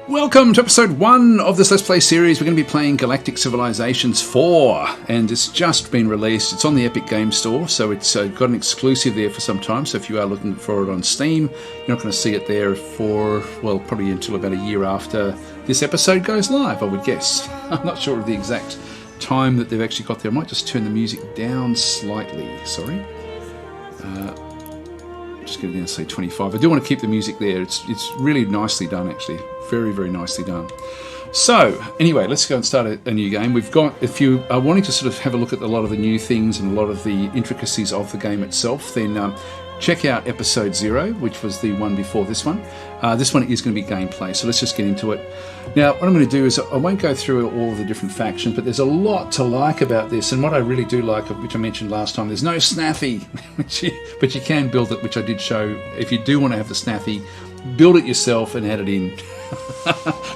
Welcome to episode 1 of this Let's Play series. We're going to be playing Galactic Civilizations 4, and it's just been released. It's on the Epic Game Store, so it's got an exclusive there for some time, so if you are looking for it on Steam, you're not going to see it there for, well, probably until about a year after this episode goes live, I would guess. I'm not sure of the exact time that they've actually got there. I might just turn the music down slightly, sorry. Just get it down to say 25. I do want to keep the music there. It's really nicely done, actually. Very, very nicely done. So, anyway, let's go and start a new game. We've got, if you are wanting to sort of have a look at a lot of the new things and a lot of the intricacies of the game itself, then check out episode 0, which was the one before this one. This one is going to be gameplay, so let's just get into it. Now, what I'm going to do is I won't go through all of the different factions, but there's a lot to like about this, and what I really do like, which I mentioned last time, there's no snaffy, but you can build it, which I did show. If you do want to have the snaffy, build it yourself and add it in.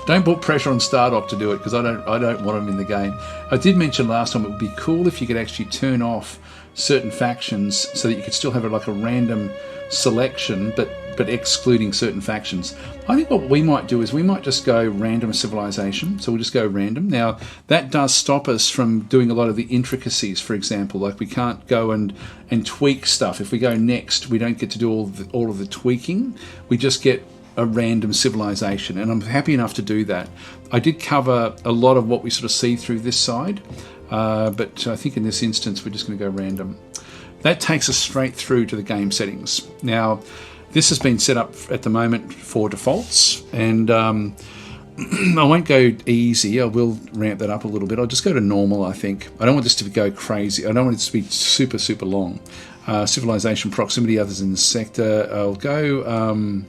Don't put pressure on Stardock to do it, because I don't want them in the game. I did mention last time it would be cool if you could actually turn off certain factions so that you could still have like a random selection, but excluding certain factions. I think what we might do is we might just go random civilization. So we'll just go random. Now, that does stop us from doing a lot of the intricacies, for example. Like we can't go and tweak stuff. If we go next, we don't get to do all of the tweaking. We just get a random civilization, and I'm happy enough to do that. I did cover a lot of what we sort of see through this side, but I think in this instance we're just going to go random. That takes us straight through to the game settings. Now, this has been set up at the moment for defaults, and I won't go easy. I will ramp that up a little bit. I'll just go to normal, I think. I don't want this to go crazy. I don't want it to be super, super long. Civilization proximity, others in the sector. I'll go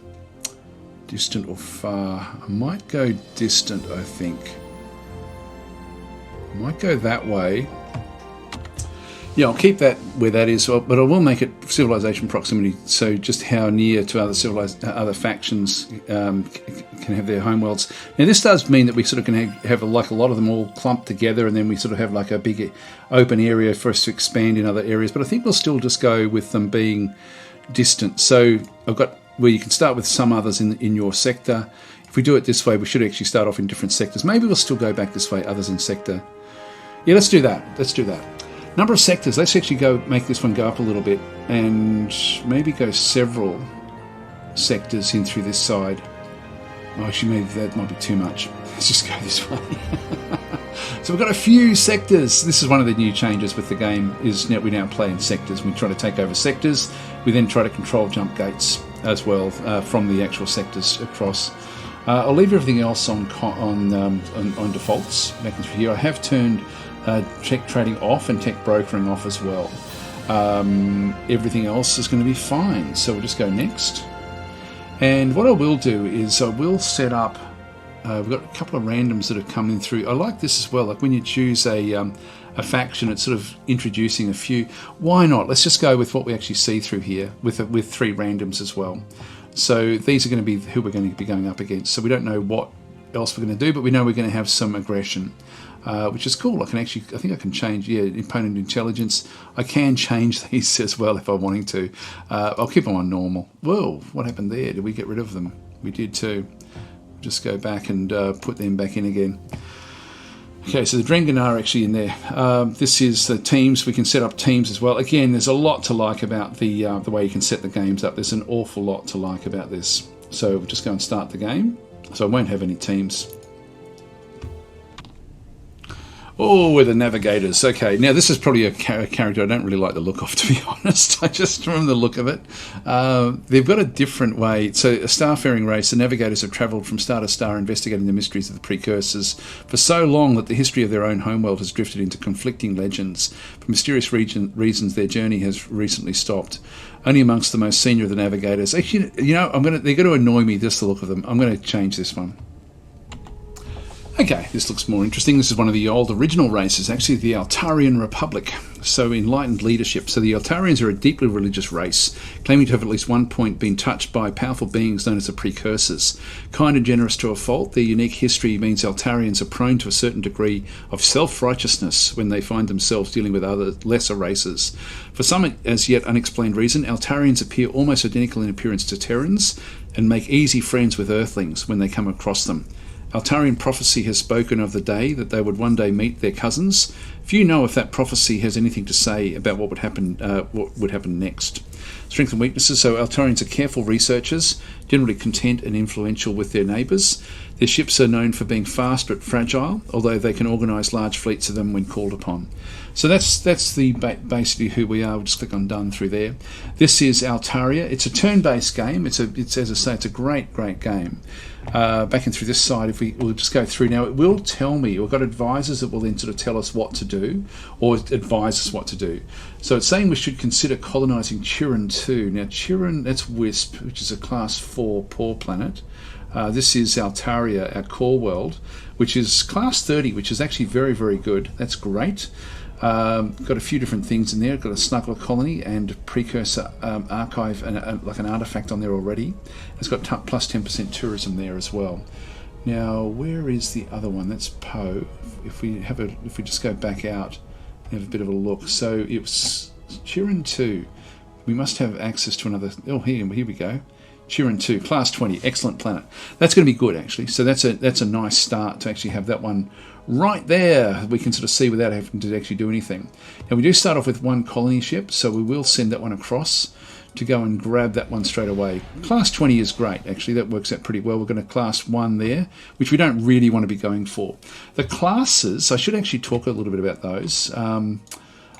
distant or far. I might go distant, I think. I might go that way. Yeah, I'll keep that where that is, but I will make it civilization proximity, so just how near to other factions can have their homeworlds. Now, this does mean that we sort of can have like a lot of them all clumped together, and then we sort of have like a big open area for us to expand in other areas, but I think we'll still just go with them being distant. So I've got where you can start with some others in your sector. If we do it this way, we should actually start off in different sectors. Maybe we'll still go back this way, others in sector. Yeah, let's do that. Let's do that. Number of sectors. Let's actually go make this one go up a little bit and maybe go several sectors in through this side. Oh, actually, maybe that might be too much. Let's just go this way. So we've got a few sectors. This is one of the new changes with the game, is we now play in sectors. We try to take over sectors. We then try to control jump gates as well from the actual sectors across. I'll leave everything else on defaults back into here. I have turned tech trading off and tech brokering off as well. Everything else is going to be fine, so we'll just go next. And what I will do is I will set up, we've got a couple of randoms that have come in through. I like this as well, like when you choose a faction, it's sort of introducing a few. Why not? Let's just go with what we actually see through here with 3 randoms as well. So these are going to be who we're going to be going up against. So we don't know what else we're going to do, but we know we're going to have some aggression. Which is cool. I think I can change, opponent intelligence. I can change these as well if I'm wanting to. I'll keep them on normal. Whoa, what happened there? Did we get rid of them? We did too. Just go back and put them back in again. Okay, so the Drengen are actually in there. This is the teams. We can set up teams as well. Again, there's a lot to like about the way you can set the games up. There's an awful lot to like about this. So we'll just go and start the game. So I won't have any teams. Oh, we're the navigators. Okay, now this is probably a character I don't really like the look of, to be honest. I just from the look of it. They've got a different way. So a starfaring race, the navigators have travelled from star to star investigating the mysteries of the precursors for so long that the history of their own homeworld has drifted into conflicting legends. For mysterious reasons, their journey has recently stopped. Only amongst the most senior of the navigators. Actually, they're going to annoy me, just the look of them. I'm going to change this one. Okay, this looks more interesting. This is one of the old original races, actually the Altarian Republic. So enlightened leadership. So the Altarians are a deeply religious race, claiming to have at least one point been touched by powerful beings known as the precursors. Kind and generous to a fault, their unique history means Altarians are prone to a certain degree of self-righteousness when they find themselves dealing with other lesser races. For some as yet unexplained reason, Altarians appear almost identical in appearance to Terrans and make easy friends with Earthlings when they come across them. Altarian prophecy has spoken of the day that they would one day meet their cousins. Few know if that prophecy has anything to say about what would happen next. Strengths and weaknesses. So Altarians are careful researchers, generally content and influential with their neighbours. Their ships are known for being fast but fragile, although they can organise large fleets of them when called upon. So that's basically who we are. We'll just click on done through there. This is Altaria. It's a turn-based game. It's as I say, it's a great game. Back in through this side, we'll just go through now, it will tell me, we've got advisors that will then sort of tell us what to do, or advise us what to do. So it's saying we should consider colonising Chiron 2. Now Chiron, that's Wisp, which is a class 4 poor planet. This is Altaria, our core world, which is class 30, which is actually very, very good. That's great. Got a few different things in there. Got a snuggler colony and precursor archive and like an artifact on there already. It's got plus 10% tourism there as well. Now, where is the other one? That's Poe. If we just go back out and have a bit of a look. So it was Chiron 2. We must have access to another. Oh, here we go. Chiron 2, class 20, excellent planet. That's going to be good actually. So that's a nice start to actually have that one right there. We can sort of see without having to actually do anything. Now we do start off with one colony ship, so we will send that one across to go and grab that one straight away. Class 20 is great actually. That works out pretty well. We're going to class 1 there, which we don't really want to be going for. The classes, I should actually talk a little bit about those. I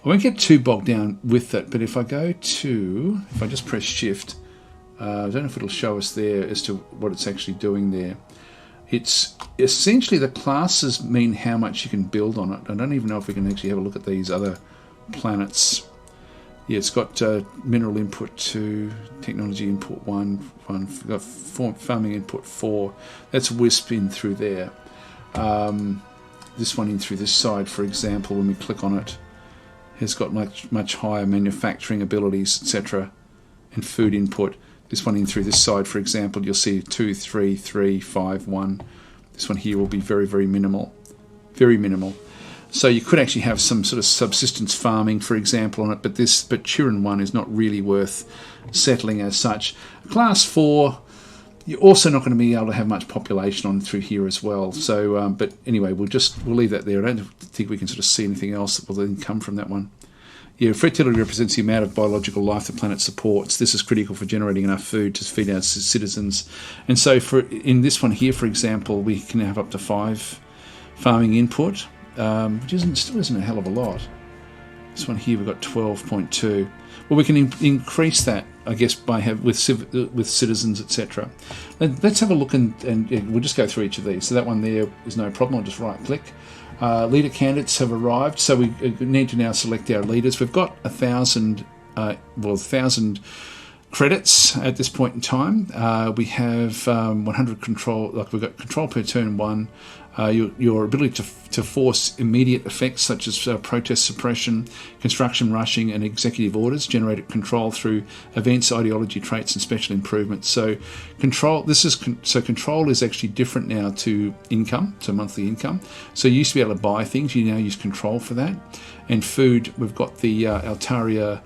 won't get too bogged down with it, but if I just press shift, I don't know if it'll show us there as to what it's actually doing there. It's essentially the classes mean how much you can build on it. I don't even know if we can actually have a look at these other planets. Yeah, it's got mineral input 2, technology input 1, we've got farming input 4. That's Wisp in through there. This one in through this side, for example, when we click on it, has got much higher manufacturing abilities, etc., and food input. This one in through this side, for example, you'll see 2, 3, 3, 5, 1. This one here will be very, very minimal. Very minimal. So you could actually have some sort of subsistence farming, for example, on it, but Chiron 1 is not really worth settling as such. Class 4, you're also not going to be able to have much population on through here as well. So, but anyway, we'll leave that there. I don't think we can sort of see anything else that will then come from that one. Yeah, fertility represents the amount of biological life the planet supports. This is critical for generating enough food to feed our citizens. And so in this one here, for example, we can have up to 5 farming input, which still isn't a hell of a lot. This one here, we've got 12.2. Well, we can increase that, I guess, with citizens, etc. Let's have a look and we'll just go through each of these. So that one there is no problem. I'll just right-click. Leader candidates have arrived, so we need to now select our leaders. We've got 1,000 credits at this point in time. We have 100 control, we've got control per turn 1. Your ability to force immediate effects such as protest suppression, construction rushing, and executive orders generated control through events, ideology traits, and special improvements. So control is actually different now to income, to monthly income. So you used to be able to buy things, you now use control for that. And food, we've got the Altaria.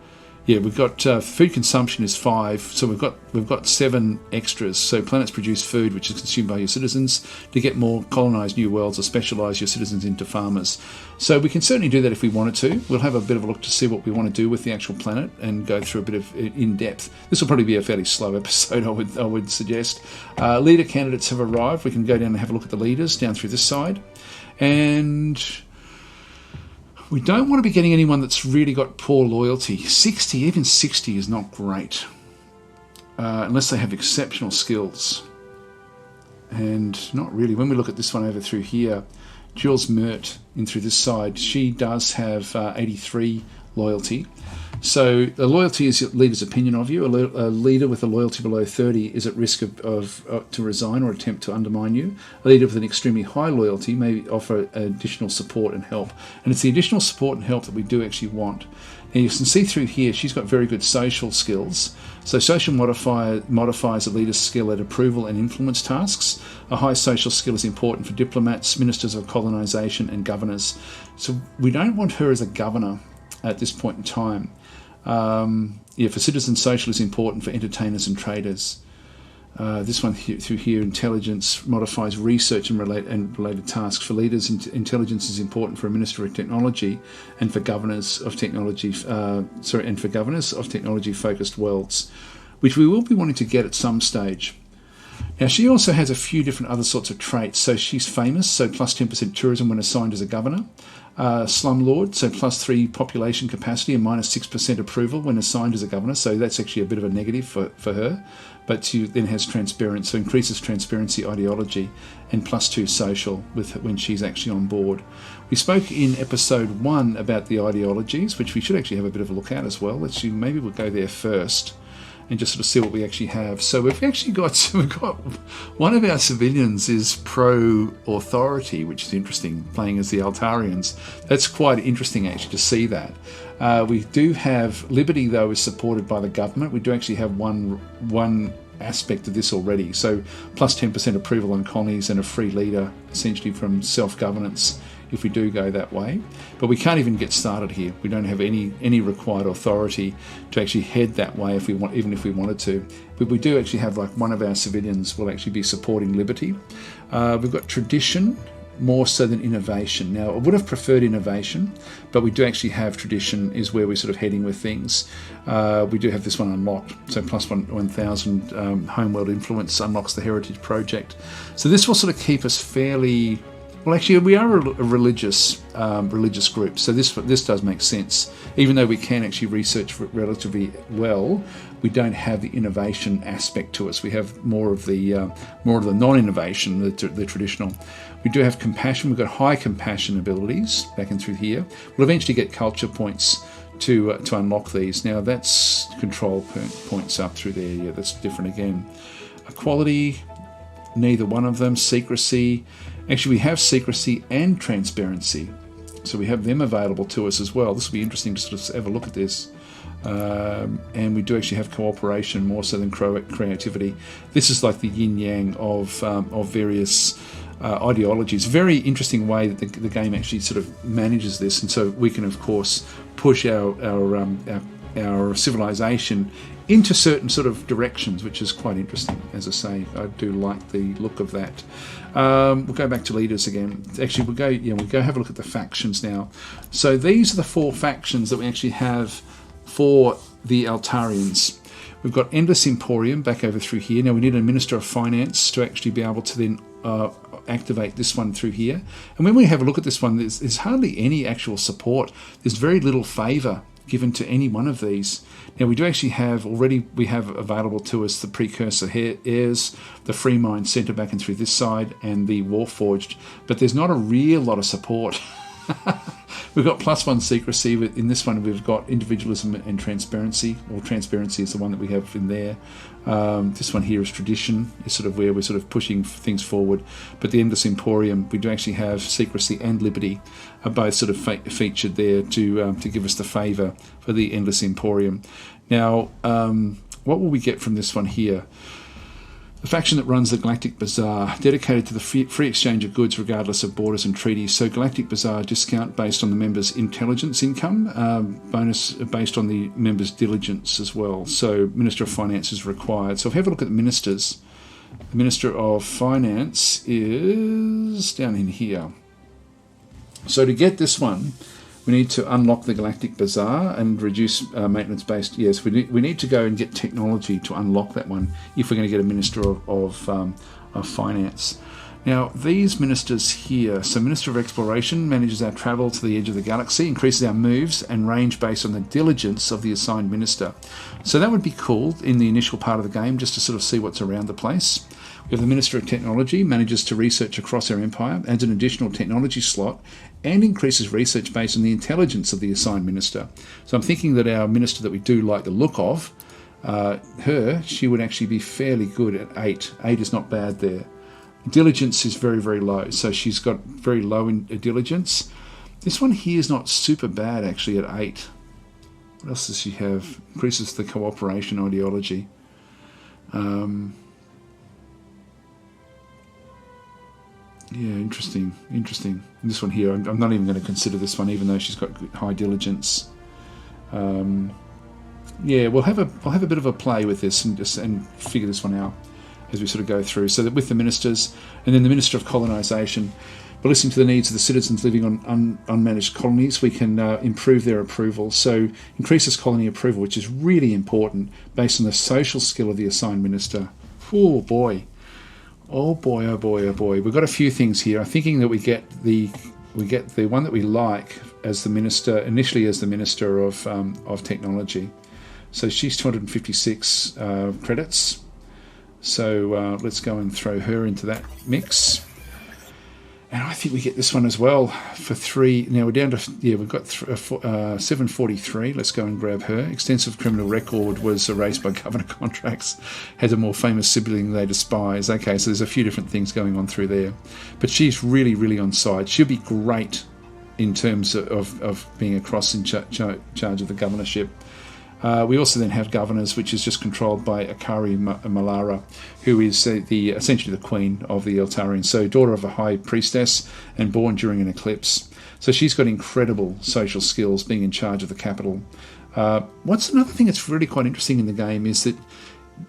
Yeah, we've got food consumption is 5, so we've got 7 extras. So planets produce food which is consumed by your citizens to get more colonise new worlds or specialise your citizens into farmers. So we can certainly do that if we wanted to. We'll have a bit of a look to see what we want to do with the actual planet and go through a bit of in depth. This will probably be a fairly slow episode, I would suggest. Leader candidates have arrived. We can go down and have a look at the leaders down through this side, and we don't want to be getting anyone that's really got poor loyalty. 60, even 60 is not great. Unless they have exceptional skills. And not really. When we look at this one over through here, Jules Mert in through this side, she does have 83 loyalty. So the loyalty is your leader's opinion of you. A leader with a loyalty below 30 is at risk to resign or attempt to undermine you. A leader with an extremely high loyalty may offer additional support and help. And it's the additional support and help that we do actually want. And you can see through here, she's got very good social skills. So social modifies a leader's skill at approval and influence tasks. A high social skill is important for diplomats, ministers of colonisation, and governors. So we don't want her as a governor at this point in time. For citizen social is important for entertainers and traders. This one through here, intelligence modifies research and related tasks. For leaders, intelligence is important for a minister of technology and for governors of technology. And for governors of technology-focused worlds, which we will be wanting to get at some stage. Now, she also has a few different other sorts of traits. So she's famous, so plus 10% tourism when assigned as a governor. Slumlord, so plus 3 population capacity and minus 6% approval when assigned as a governor. So that's actually a bit of a negative for her. But she then has transparency, so increases transparency ideology, and plus 2 social when she's actually on board. We spoke in episode 1 about the ideologies, which we should actually have a bit of a look at as well. Maybe we'll go there first and just sort of see what we actually have. So we've got one of our civilians is pro-authority, which is interesting, playing as the Altarians. That's quite interesting actually to see that. We do have liberty, though, is supported by the government. We do actually have one aspect of this already. So plus 10% approval on colonies and a free leader, essentially from self-governance, if we do go that way. But we can't even get started here. We don't have any required authority to actually head that way even if we wanted to. But we do actually have, like, one of our civilians will actually be supporting liberty. We've got tradition, more so than innovation. Now, I would have preferred innovation, but we do actually have tradition is where we're sort of heading with things. We do have this one unlocked, so plus 1,000 homeworld influence unlocks the heritage project. So this will sort of keep us fairly... Well, actually, we are a religious group, so this does make sense. Even though we can actually research relatively well, we don't have the innovation aspect to us. We have more of the non-innovation, the traditional. We do have compassion. We've got high compassion abilities back and through here. We'll eventually get culture points to unlock these. Now that's control points up through there. Yeah, that's different again. Equality, neither one of them. Secrecy. Actually, we have secrecy and transparency, so we have them available to us as well. This will be interesting to sort of have a look at this. And we do actually have cooperation more so than creativity. This is like the yin-yang of various ideologies. Very interesting way that the game actually sort of manages this, and so we can, of course, push our civilization into certain sort of directions, which is quite interesting. As I say, I do like the look of that. We'll go back to leaders again. Actually, we'll go have a look at the factions now. So these are the 4 factions that we actually have for the Altarians. We've got Endless Emporium back over through here. Now we need a Minister of Finance to actually be able to then activate this one through here. And when we have a look at this one, there's hardly any actual support. There's very little favour given to any one of these. Now we do actually have we have available to us the Precursor Heirs, the Free Mind Centre back and through this side, and the Warforged, but there's not a real lot of support. We've got +1 secrecy. In this one we've got individualism and transparency. Well, transparency is the one that we have in there. This one here is tradition, is sort of where we're sort of pushing things forward. But the Endless Emporium, we do actually have secrecy and liberty are both sort of featured there to give us the favour for the Endless Emporium. Now, what will we get from this one here? The faction that runs the Galactic Bazaar, dedicated to the free exchange of goods regardless of borders and treaties. So Galactic Bazaar discount based on the members' intelligence income, bonus based on the members' diligence as well. So Minister of Finance is required. So if we have a look at the ministers, the Minister of Finance is down in here. So to get this one, we need to unlock the Galactic Bazaar and reduce maintenance-based. Yes, we need to go and get technology to unlock that one if we're going to get a Minister of Finance. Now, these ministers here, so Minister of Exploration manages our travel to the edge of the galaxy, increases our moves and range based on the diligence of the assigned minister. So that would be cool in the initial part of the game, just to sort of see what's around the place. We have the Minister of Technology, manages to research across our empire, adds an additional technology slot, and increases research based on the intelligence of the assigned minister. So I'm thinking that our minister that we do like the look of, she would actually be fairly good at 8. 8 is not bad there. Diligence is very, very low, so she's got very low in diligence. This one here is not super bad actually at 8. What else does she have? Increases the cooperation ideology. Yeah, interesting. This one here, I'm not even going to consider this one, even though she's got high diligence. Yeah, we'll have a bit of a play with this and figure this one out. as we sort of go through. So that with the ministers, and then the Minister of Colonisation, by listening to the needs of the citizens living on unmanaged colonies, we can improve their approval. So increases colony approval, which is really important based on the social skill of the assigned minister. Oh boy. Oh boy, oh boy, oh boy. We've got a few things here. I'm thinking that we get the one that we like as the minister, initially as the Minister of Technology. So she's 256 credits. So let's go and throw her into that mix. And I think we get this one as well for 3. Now we're down to, we've got 743. Let's go and grab her. Extensive criminal record, was erased by governor contracts. Has a more famous sibling they despise. Okay, so there's a few different things going on through there. But she's really, really on side. She'll be great in terms of being across in charge of the governorship. We also then have governors, which is just controlled by Akari Malara, who is essentially the queen of the Eltarians. So daughter of a high priestess and born during an eclipse. So she's got incredible social skills being in charge of the capital. What's another thing that's really quite interesting in the game is that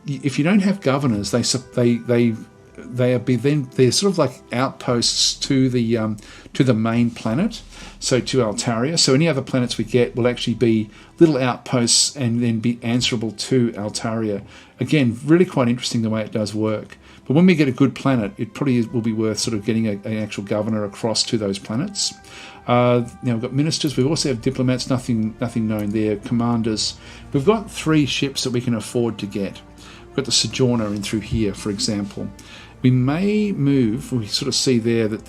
if you don't have governors, they're sort of like outposts to the main planet, so to Altaria. So any other planets we get will actually be little outposts and then be answerable to Altaria. Again, really quite interesting the way it does work. But when we get a good planet, it probably will be worth sort of getting an actual governor across to those planets. Now we've got ministers. We also have diplomats. Nothing known there. Commanders. We've got 3 ships that we can afford to get. We've got the Sojourner in through here, for example. We may move. We sort of see there that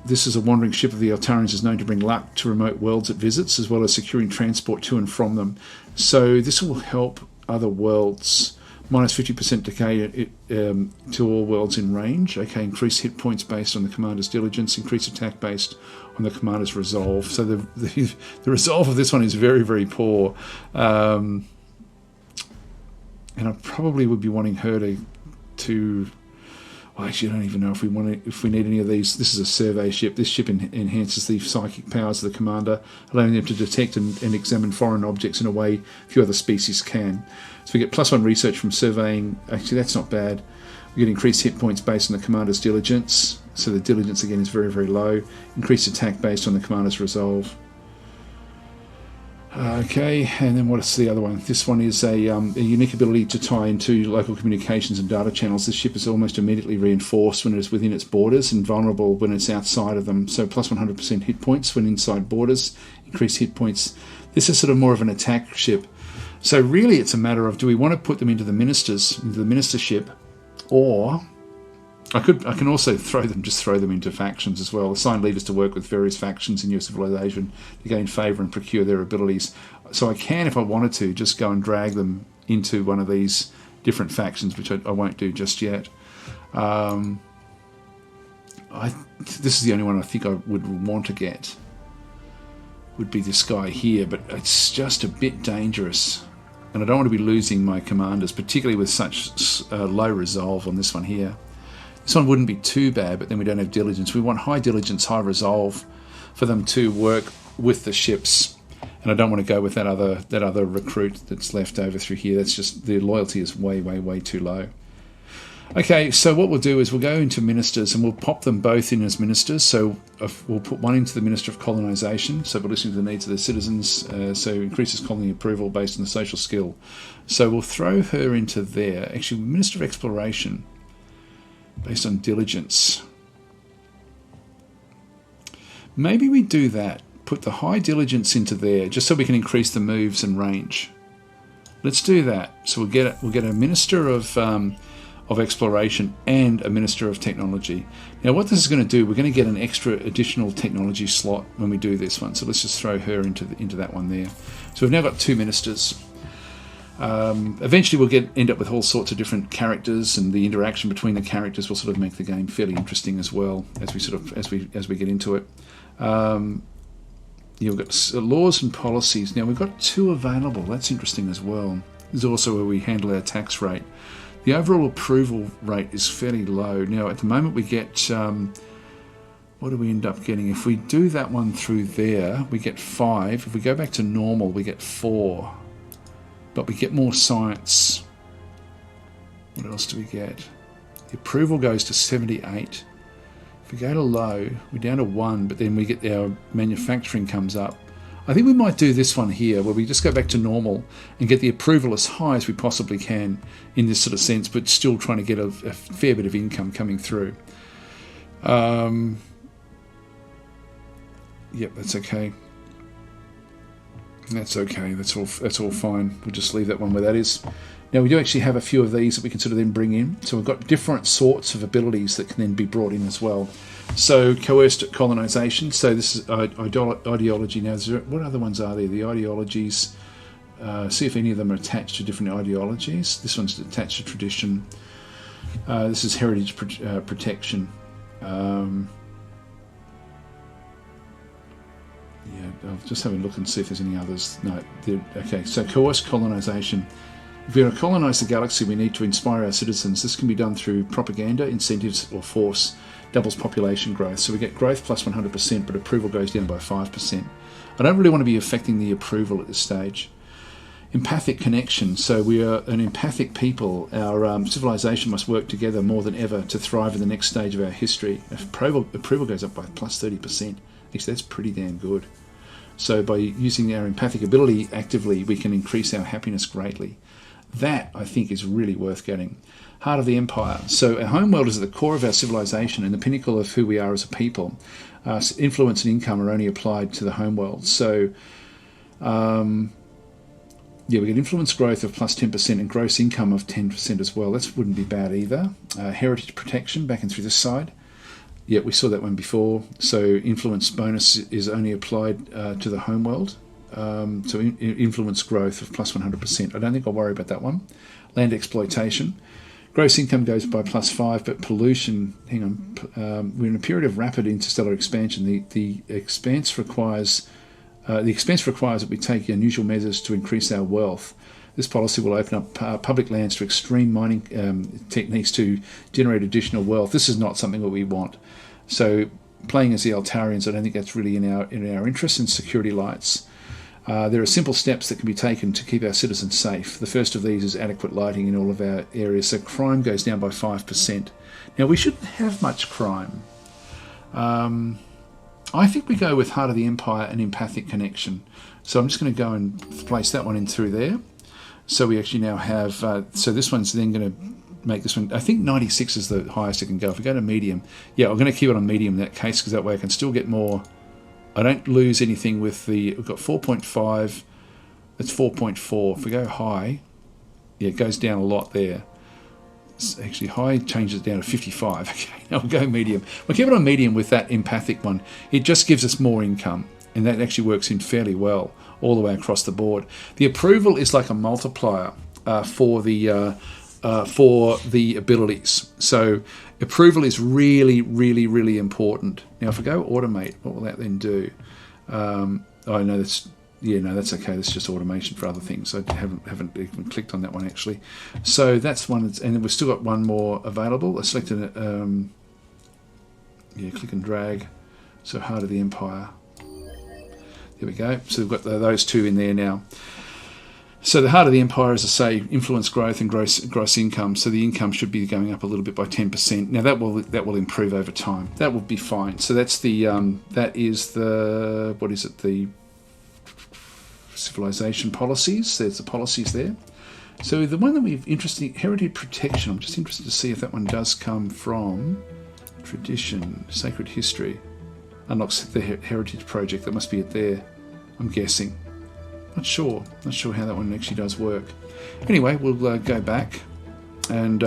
this is a wandering ship of the Eltarians, is known to bring luck to remote worlds it visits, as well as securing transport to and from them. So this will help other worlds. Minus 50% decay to all worlds in range. Okay, increase hit points based on the commander's diligence. Increase attack based on the commander's resolve. So the resolve of this one is very, very poor. And I probably would be wanting her to well, actually, I don't even know if we need any of these. This is a survey ship. This ship enhances the psychic powers of the commander, allowing them to detect and examine foreign objects in a way few other species can. So we get +1 research from surveying. Actually, that's not bad. We get increased hit points based on the commander's diligence. So the diligence again is very, very low. Increased attack based on the commander's resolve. Okay, and then what's the other one? This one is a unique ability to tie into local communications and data channels. This ship is almost immediately reinforced when it is within its borders and vulnerable when it's outside of them. So plus 100% hit points when inside borders, increased hit points. This is sort of more of an attack ship. So really it's a matter of, do we want to put them into the ministership, or I can also throw them into factions as well. Assign leaders to work with various factions in your civilization to gain favour and procure their abilities. So I can, if I wanted to, just go and drag them into one of these different factions, which I won't do just yet. This is the only one I think I would want to get, would be this guy here, but it's just a bit dangerous. And I don't want to be losing my commanders, particularly with such low resolve on this one here. This one wouldn't be too bad, but then we don't have diligence. We want high diligence, high resolve for them to work with the ships. And I don't want to go with that other recruit that's left over through here. That's just, the loyalty is way, way, way too low. Okay, so what we'll do is we'll go into ministers and we'll pop them both in as ministers. So we'll put one into the Minister of Colonisation, so we're listening to the needs of the citizens, so increases colony approval based on the social skill. So we'll throw her into there. Actually, Minister of Exploration, based on diligence. Maybe we do that. Put the high diligence into there, just so we can increase the moves and range. Let's do that. So we'll get a Minister of Exploration and a Minister of Technology. Now what this is going to do, we're going to get an extra additional technology slot when we do this one. So let's just throw her into that one there. So we've now got 2 ministers. Eventually we'll end up with all sorts of different characters, and the interaction between the characters will sort of make the game fairly interesting as well as we get into it. We've got laws and policies. Now we've got 2 available. That's interesting as well. This is also where we handle our tax rate. The overall approval rate is fairly low. Now at the moment we get, what do we end up getting? If we do that one through there, we get 5. If we go back to normal, we get 4. But we get more science. What else do we get? The approval goes to 78. If we go to low, we're down to 1, but then we get our manufacturing comes up. I think we might do this one here, where we just go back to normal and get the approval as high as we possibly can in this sort of sense, but still trying to get a fair bit of income coming through. Yep, that's okay. That's okay. That's all fine. We'll just leave that one where that is. Now we do actually have a few of these that we can sort of then bring in. So we've got different sorts of abilities that can then be brought in as well. So coerced colonisation. So this is ideology. Now, what other ones are there? The ideologies. See if any of them are attached to different ideologies. This one's attached to tradition. This is heritage protection. Yeah, I'll just have a look and see if there's any others. No, okay. So coerced colonisation. If we're going to colonise the galaxy, we need to inspire our citizens. This can be done through propaganda, incentives, or force. Doubles population growth. So we get growth plus 100%, but approval goes down by 5%. I don't really want to be affecting the approval at this stage. Empathic connection. So we are an empathic people. Our civilization must work together more than ever to thrive in the next stage of our history. If approval goes up by plus 30%. Actually, that's pretty damn good. So by using our empathic ability actively, we can increase our happiness greatly. That, I think, is really worth getting. Heart of the Empire. So our homeworld is at the core of our civilization and the pinnacle of who we are as a people. Influence and income are only applied to the homeworld. So, we get influence growth of plus 10% and gross income of 10% as well. That wouldn't be bad either. Heritage protection, back and through this side. Yeah, we saw that one before. So influence bonus is only applied to the homeworld. So influence growth of plus 100%. I don't think I'll worry about that one. Land exploitation. Gross income goes by plus 5, but pollution, hang on, we're in a period of rapid interstellar expansion. The expense requires that we take unusual measures to increase our wealth. This policy will open up public lands to extreme mining techniques to generate additional wealth. This is not something that we want. So playing as the Altarians, I don't think that's really in our interest. In security lights. There are simple steps that can be taken to keep our citizens safe. The first of these is adequate lighting in all of our areas. So crime goes down by 5%. Now, we shouldn't have much crime. I think we go with Heart of the Empire and Empathic Connection. So I'm just going to go and place that one in through there. So we actually now have... so this one's then going to make this one... I think 96 is the highest it can go. If we go to medium... Yeah, I'm going to keep it on medium in that case, because that way I can still get more... I don't lose anything with the... We've got 4.5. That's 4.4. If we go high, yeah, it goes down a lot there. It's actually, high changes down to 55. Okay, now we'll go medium. We'll keep it on medium with that empathic one. It just gives us more income, and that actually works in fairly well all the way across the board. The approval is like a multiplier for the abilities. So approval is really, really, really important. Now, if I go automate, what will that then do? I know that's... Yeah, no, that's okay. That's just automation for other things. I haven't even clicked on that one, actually. So that's one. And then we've still got one more available. I selected it. Click and drag. So Heart of the Empire. There we go. So we've got those two in there now. So the Heart of the Empire, as I say, influence growth and gross income. So the income should be going up a little bit by 10%. Now that will improve over time. That will be fine. So that's the what is it? The civilization policies. There's the policies there. So the one that we've interested, heritage protection. I'm just interested to see if that one does come from tradition, sacred history. Unlocks the heritage project. That must be it there. I'm guessing. Not sure how that one actually does work. Anyway, we'll go back and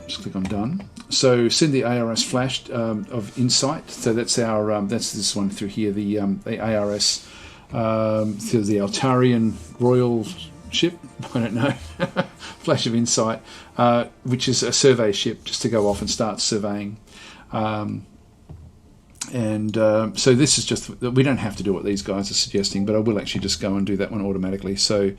just click on done. So send the ARS flash of insight. So that's our that's this one through here. The ARS through the Altarian royal ship. I don't know. Flash of insight, which is a survey ship, just to go off and start surveying. So this is just, we don't have to do what these guys are suggesting, but I will actually just go and do that one automatically. So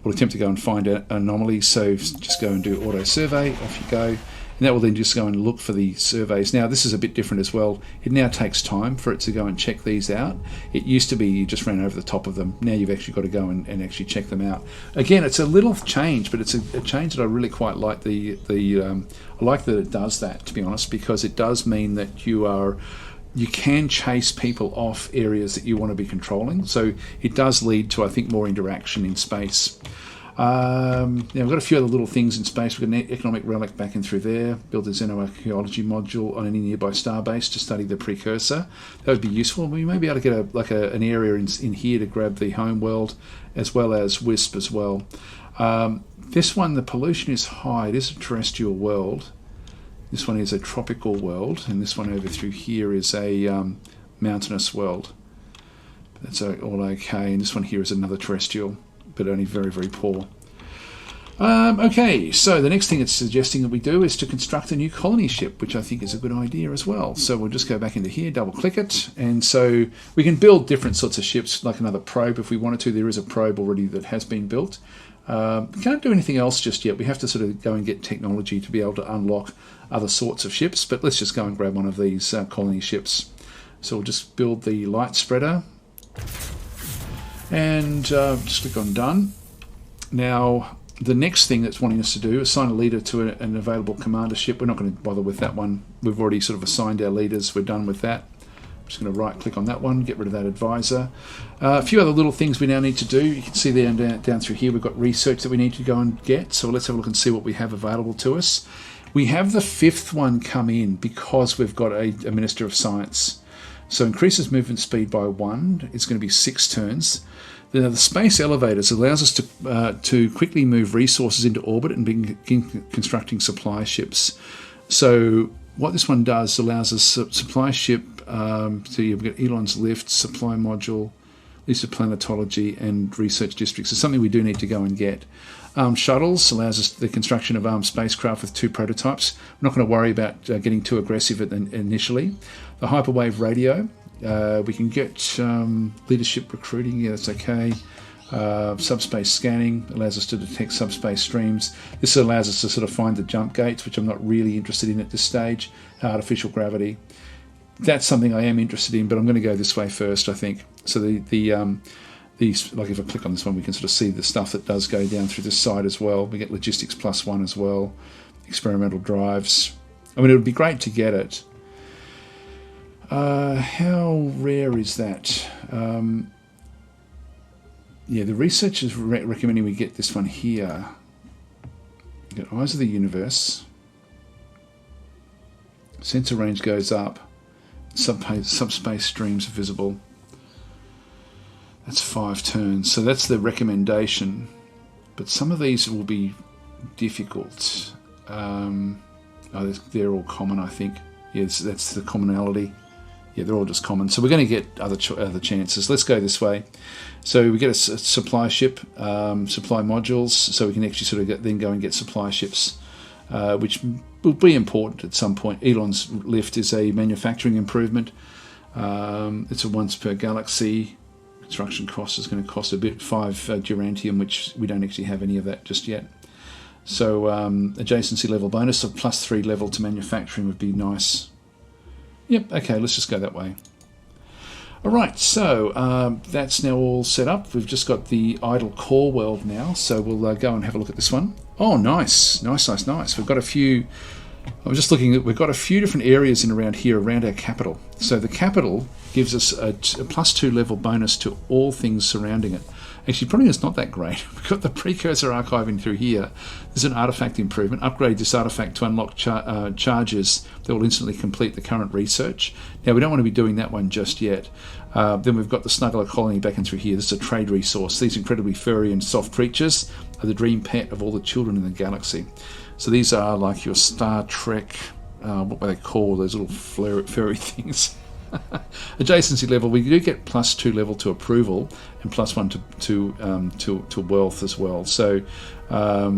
we'll attempt to go and find anomalies. So just go and do auto survey. Off you go. and that will then just go and look for the surveys. Now this is a bit different as well. It now takes time for it to go and check these out. It used to be you just ran over the top of them. Now you've actually got to go and actually check them out. Again, it's a little change, but it's a change that I really quite like. I like that it does that, to be honest, because it does mean that you can chase people off areas that you want to be controlling. So it does lead to, I think, more interaction in space. Now we've got a few other little things in space. We've got an economic relic back in through there. Build a xenoarchaeology module on any nearby starbase to study the precursor. That would be useful. We may be able to get an area in here to grab the home world, as well as WISP as well. This one, the pollution is high. It is a terrestrial world. This one is a tropical world, and this one over through here is a mountainous world. That's all okay. And this one here is another terrestrial, but only very, very poor. Okay, so the next thing it's suggesting that we do is to construct a new colony ship, which I think is a good idea as well. So we'll just go back into here, double click it, and so we can build different sorts of ships, like another probe if we wanted to. There is a probe already that has been built. We can't do anything else just yet. We have to sort of go and get technology to be able to unlock other sorts of ships, but let's just go and grab one of these colony ships. So we'll just build the light spreader, and just click on done. Now the next thing that's wanting us to do is assign a leader to an available commander ship. We're not going to bother with that one. We've already sort of assigned our leaders. We're done with that. I'm just going to right click on that one, get rid of that advisor. A few other little things we now need to do. You can see down through here we've got research that we need to go and get. So let's have a look and see what we have available to us. We have the fifth one come in because we've got a Minister of Science. So increases movement speed by 1. It's going to be 6 turns. Now the space elevators allows us to quickly move resources into orbit and begin constructing supply ships. So what this one does allows us supply ship. So you've got Elon's lift, supply module, list of planetology, and research districts. It's something we do need to go and get. Shuttles allows us the construction of armed spacecraft with 2 prototypes. We're not going to worry about getting too aggressive initially. The hyperwave radio. We can get leadership recruiting, yeah, that's okay. Subspace scanning allows us to detect subspace streams. This allows us to sort of find the jump gates, which I'm not really interested in at this stage. Artificial gravity. That's something I am interested in, but I'm going to go this way first, I think. So these, like if I click on this one, we can sort of see the stuff that does go down through this side as well. We get logistics +1 as well. Experimental drives. I mean, it would be great to get it. How rare is that? Yeah, the research is recommending we get this one here. We get Eyes of the Universe. Sensor range goes up. Subspace streams are visible. That's 5 turns. So that's the recommendation. But some of these will be difficult. They're all common, I think. Yes, that's the commonality. Yeah, they're all just common. So we're going to get other chances. Let's go this way. So we get a supply ship, supply modules, so we can actually sort of then go and get supply ships, which will be important at some point. Elon's lift is a manufacturing improvement. It's a once per galaxy. Construction cost is going to cost a bit, 5 Durantium, which we don't actually have any of that just yet. So adjacency level bonus of +3 level to manufacturing would be nice. Yep, okay, let's just go that way. Alright, so that's now all set up. We've just got the idle core world now, so we'll go and have a look at this one. Oh, nice. We've got a few... I was just looking at... We've got a few different areas in around here, around our capital. So the capital gives us a +2 level bonus to all things surrounding it. Actually, probably it's not that great. We've got the precursor archiving through here. There's an artifact improvement. Upgrade this artifact to unlock charges that will instantly complete the current research. Now, we don't want to be doing that one just yet. Then we've got the snuggler colony back in through here. This is a trade resource. These incredibly furry and soft creatures are the dream pet of all the children in the galaxy. So these are like your Star Trek, what were they called? Those little furry things. Adjacency level, we do get +2 level to approval and +1 to wealth as well. So yeah,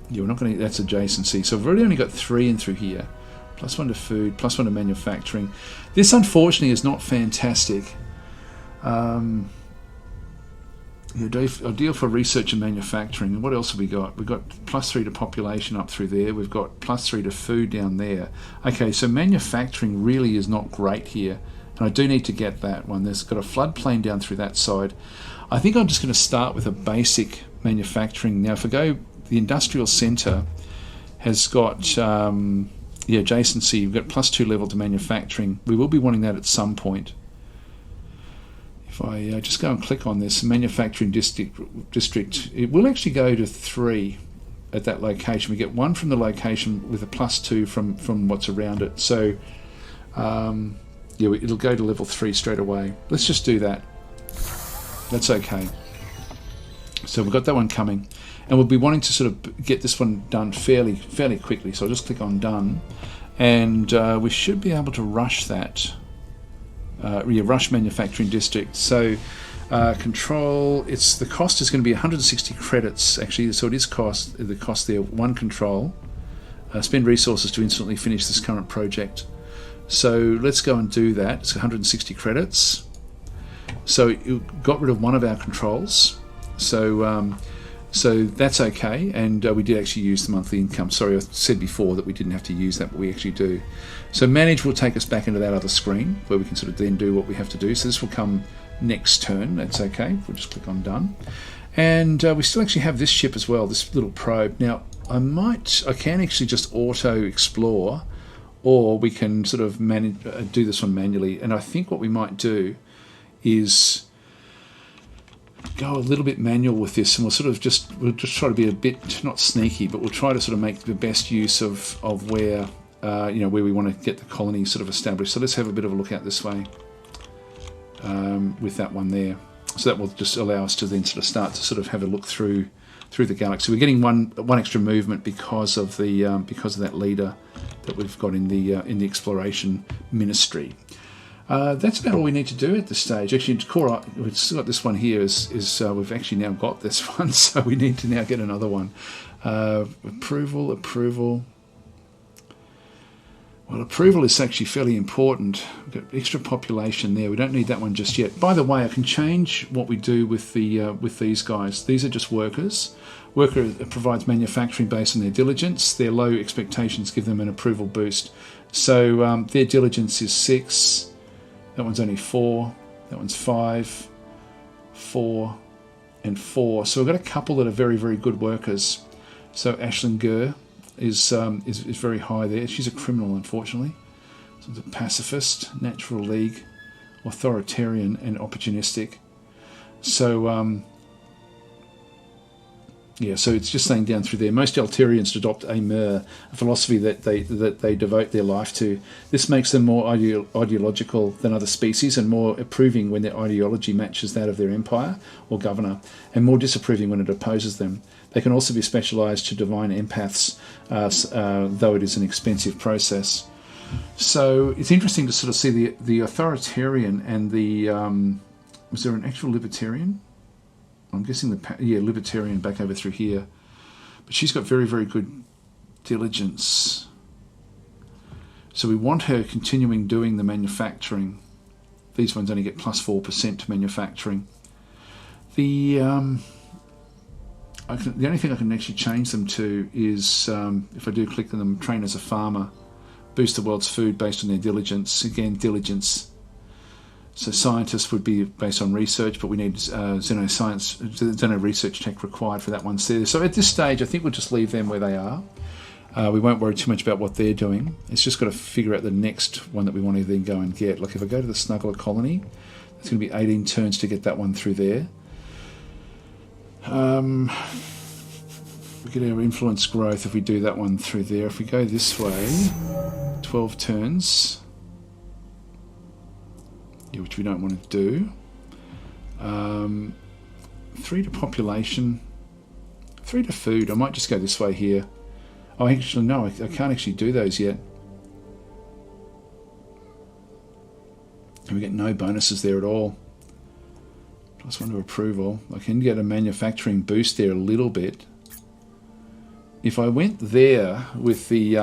we're not going to. That's adjacency. So we've already only got 3 in through here. +1 to food, +1 to manufacturing. This unfortunately is not fantastic. Ideal for research and manufacturing. And what else have we got? We've got +3 to population up through there. We've got +3 to food down there. Okay, so manufacturing really is not great here. And I do need to get that one. There's got a floodplain down through that side. I think I'm just going to start with a basic manufacturing. Now, if I go, the industrial centre has got adjacency. We've got +2 level to manufacturing. We will be wanting that at some point. If I just go and click on this manufacturing district, it will actually go to 3 at that location. We get 1 from the location with a +2 from what's around it. So it'll go to level 3 straight away. Let's just do that. That's okay. So we've got that one coming, and we'll be wanting to sort of get this one done fairly quickly. So I'll just click on done, and we should be able to rush that. Rush manufacturing district. So control. The cost is going to be 160 credits actually. So it is the cost there. 1 control. Spend resources to instantly finish this current project. So let's go and do that. It's 160 credits. So it got rid of one of our controls. So that's okay, and we did actually use the monthly income. Sorry, I said before that we didn't have to use that, but we actually do. So manage will take us back into that other screen where we can sort of then do what we have to do. So this will come next turn. That's okay. We'll just click on done. And we still actually have this ship as well, this little probe. Now, I can actually just auto explore, or we can sort of do this one manually. And I think what we might do is go a little bit manual with this, and we'll just try to be a bit not sneaky, but we'll try to sort of make the best use of where where we want to get the colony sort of established. So let's have a bit of a look out this way with that one there. So that will just allow us to then sort of start to sort of have a look through the galaxy. We're getting one extra movement because of that leader that we've got in the exploration ministry. That's about all we need to do at this stage. Actually, core, we've still got this one here. We've actually now got this one, so we need to now get another one. Approval. Well, approval is actually fairly important. We've got extra population there. We don't need that one just yet. By the way, I can change what we do with these guys. These are just workers. Worker provides manufacturing based on their diligence. Their low expectations give them an approval boost. So their diligence is 6. That one's only 4. That one's 5, 4, and 4. So we've got a couple that are very, very good workers. So Ashlyn Gurr is very high there. She's a criminal, unfortunately. So it's a pacifist, natural league, authoritarian, and opportunistic. So so it's just saying down through there. Most Altarians adopt a philosophy that they devote their life to. This makes them more ideological than other species, and more approving when their ideology matches that of their empire or governor, and more disapproving when it opposes them. They can also be specialised to divine empaths, though it is an expensive process. So it's interesting to sort of see the authoritarian and the... was there an actual libertarian? I'm guessing libertarian back over through here. But she's got very, very good diligence. So we want her continuing doing the manufacturing. These ones only get +4% to manufacturing. The only thing I can actually change them to is, if I do click on them, train as a farmer, boost the world's food based on their diligence. Again, diligence. So scientists would be based on research, but we need Xeno research tech required for that one. So at this stage, I think we'll just leave them where they are. We won't worry too much about what they're doing. It's just got to figure out the next one that we want to then go and get. Like if I go to the Snuggler colony, it's going to be 18 turns to get that one through there. We get our influence growth if we do that one through there. If we go this way, 12 turns. Which we don't want to do. 3 to population, 3 to food. I might just go this way here. Oh, actually, no, I can't actually do those yet. And we get no bonuses there at all. +1 to approval. I can get a manufacturing boost there a little bit. If I went there with the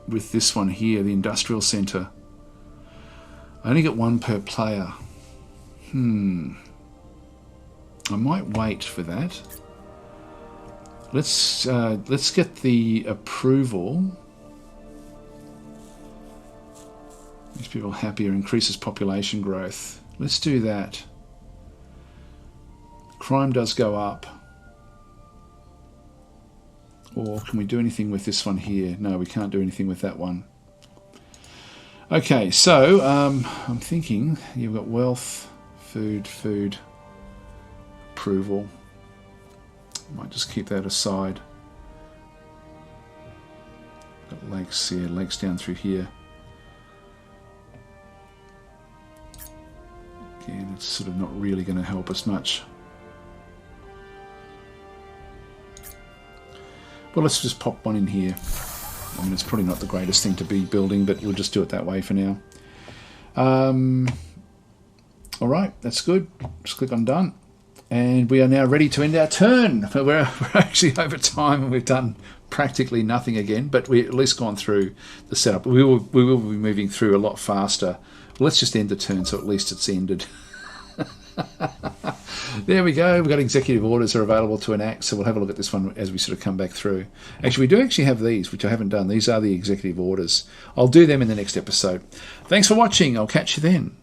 with this one here, the industrial centre, I only get 1 per player. I might wait for that. Let's get the approval. Makes people happier, increases population growth. Let's do that. Crime does go up. Or can we do anything with this one here? No, we can't do anything with that one. Okay, so I'm thinking you've got wealth, food, approval. Might just keep that aside. Got lakes here, lakes down through here. Again, it's sort of not really going to help us much. Well, let's just pop one in here. I mean, it's probably not the greatest thing to be building, but we'll just do it that way for now. All right, that's good. Just click on done. And we are now ready to end our turn. We're actually over time and we've done practically nothing again, but we've at least gone through the setup. We will be moving through a lot faster. Let's just end the turn so at least it's ended. There we go. We've got executive orders are available to enact, so we'll have a look at this one as we sort of come back through. Actually, we do actually have these, which I haven't done. These are the executive orders. I'll do them in the next episode. Thanks for watching. I'll catch you then.